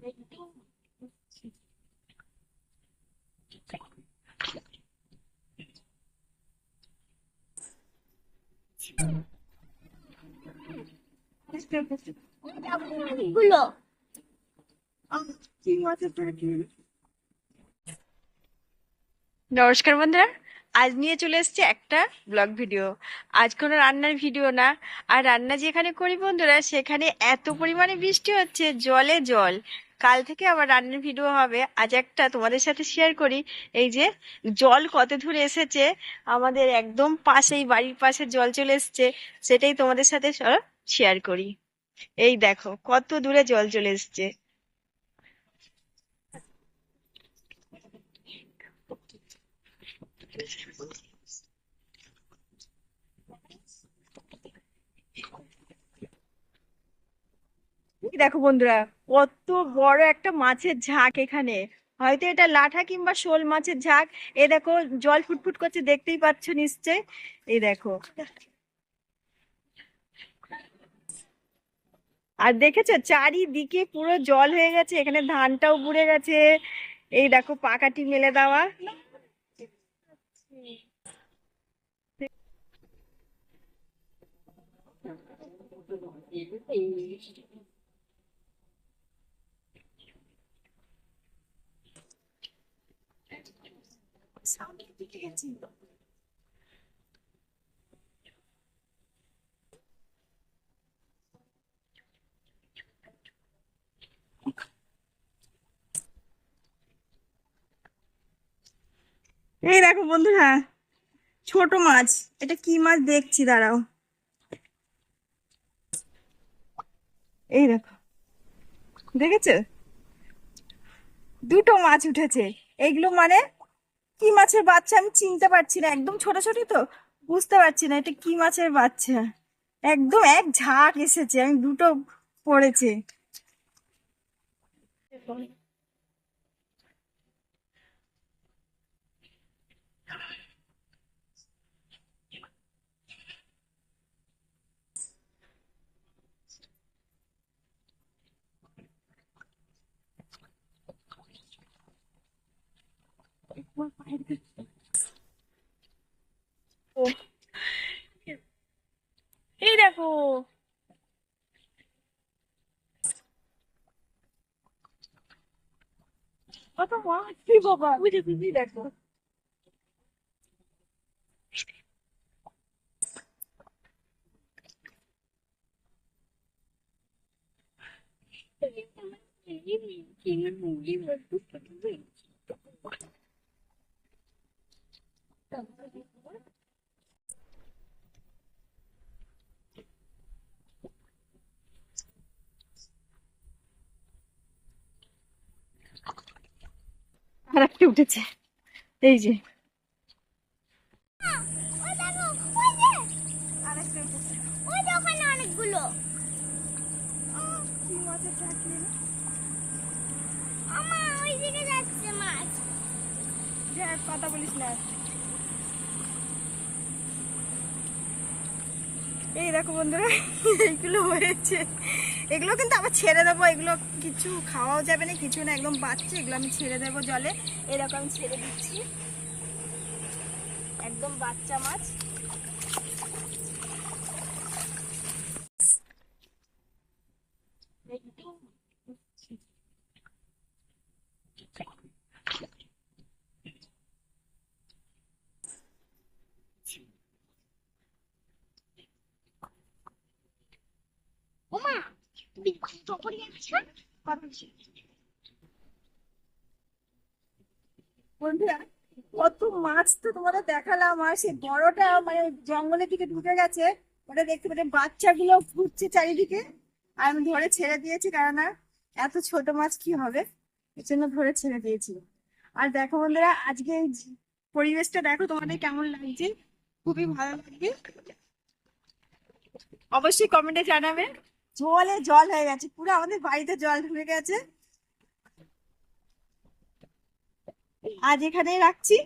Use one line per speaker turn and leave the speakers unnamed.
গুলো
নমস্কার বন্ধুরা, আজ নিয়ে চলে এসেছি একটা ব্লগ ভিডিও। আজ কোনো রান্নার ভিডিও না, আর রান্না যেখানে করি বন্ধুরা সেখানে এত পরিমাণে বৃষ্টি হচ্ছে, জলে জল। কাল থেকে আবার রান্নার ভিডিও হবে। আজ একটা তোমাদের সাথে শেয়ার করি। এই যে জল কত দূর এসেছে, আমাদের একদম পাশেই, বাড়ির পাশে জল চলে এসেছে, সেটাই তোমাদের সাথে শেয়ার করি। এই দেখো কত দূরে জল চলে এসেছে। এই দেখো বন্ধুরা, কত বড় একটা মাছের ঝাঁক এখানে। হয়তো এটা লাঠা কিংবা শোল মাছের ঝাঁক। এই দেখো জল ফুটফুট করছে, দেখতেই পাচ্ছ নিশ্চয়। এই দেখো, আর দেখেছো চারিদিকে পুরো জল হয়ে গেছে, এখানে ধানটাও বুড়ে গেছে। এই দেখো পাকাটি মেলে দেওয়া। এই দেখো বন্ধুরা, ছোট মাছ। এটা কি মাছ দেখছি, দাঁড়াও। এই দেখো, দেখেছো দুটো মাছ উঠেছে। এগুলো মানে কি মাছের বাচ্চা আমি চিনতে পারছি না, একদম ছোট ছোট তো, বুঝতে পারছি না এটা কি মাছের বাচ্চা। একদম এক ঝাঁক এসেছে, আমি দুটো পড়েছে। ও, এই দেখো কত মাছ রে বাবা, বুঝে বুঝি দেখো। আর একটা উঠেছে, এই যে
ওই দেখো, ওই যে
আর একটা উঠেছে।
ওই যে ওখানে অনেকগুলো।
কি মাছের ঝাঁক রে?
আমার ওই দিকে যাচ্ছে মাছ।
যাক, কথা বলিস না। এই দেখো বন্ধুরা, এইগুলো হয়েছে। এগুলো কিন্তু আবার ছেড়ে দেবো, এগুলো কিছু খাওয়াও যাবে না, কিছু না, একদম বাচ্চা। এগুলো আমি ছেড়ে দেবো জলে, এরকম আমি ছেড়ে দিচ্ছি। একদম বাচ্চা মাছ।
ওমা, বিদ্যুৎ পড়ে যাচ্ছে।
বন্ধুরা, কত মাছ তো তোমাদের দেখালাম, আর সেই বড়টা মানে জঙ্গলের দিকে ঢুকে গেছে। ওটা দেখতে পেতে বাচ্চাগুলো ঘুরছে চারিদিকে, আর আমি ধরে ছেড়ে দিয়েছি, কেননা এত ছোট মাছ কি হবে, এর জন্য ধরে ছেড়ে দিয়েছি। আর দেখো বন্ধুরা, আজকে এই পরিবেশটা দেখো তোমাদের কেমন লাগছে, খুবই ভালো লাগবে। অবশ্যই কমেন্টে জানাবে। জলে জল হয়ে গেছে পুরো, আমাদের বাড়িতে জল ঢুকে গেছে। আজ এখানেই রাখছি।